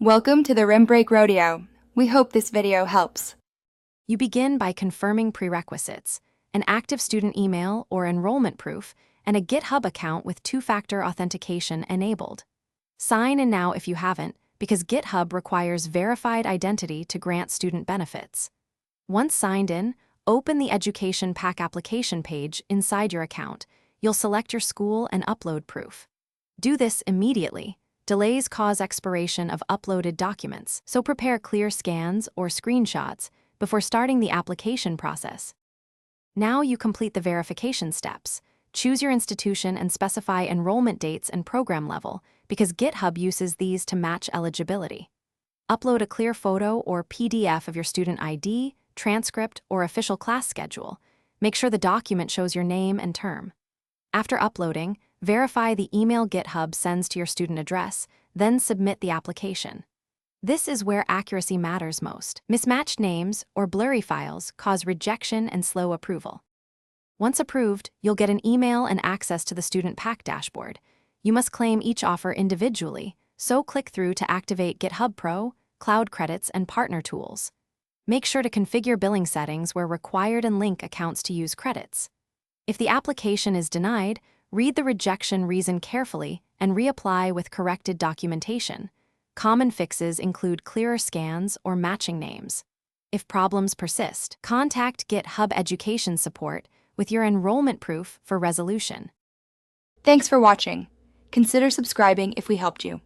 Welcome to the Rim Break Rodeo. We hope this video helps. You begin by confirming prerequisites, an active student email or enrollment proof, and a GitHub account with two-factor authentication enabled. Sign in now if you haven't, because GitHub requires verified identity to grant student benefits. Once signed in, open the Education Pack application page inside your account. You'll select your school and upload proof. Do this immediately. Delays cause expiration of uploaded documents, so prepare clear scans or screenshots before starting the application process. Now you complete the verification steps. Choose your institution and specify enrollment dates and program level, because GitHub uses these to match eligibility. Upload a clear photo or PDF of your student ID, transcript, or official class schedule. Make sure the document shows your name and term. After uploading, verify the email GitHub sends to your student address, then submit the application. This is where accuracy matters most. Mismatched names or blurry files cause rejection and slow approval. Once approved, you'll get an email and access to the Student Pack dashboard. You must claim each offer individually, so click through to activate GitHub Pro, Cloud Credits, and Partner Tools. Make sure to configure billing settings where required and link accounts to use credits. If the application is denied, read the rejection reason carefully and reapply with corrected documentation. Common fixes include clearer scans or matching names. If problems persist, contact GitHub Education Support with your enrollment proof for resolution. Thanks for watching. Consider subscribing if we helped you.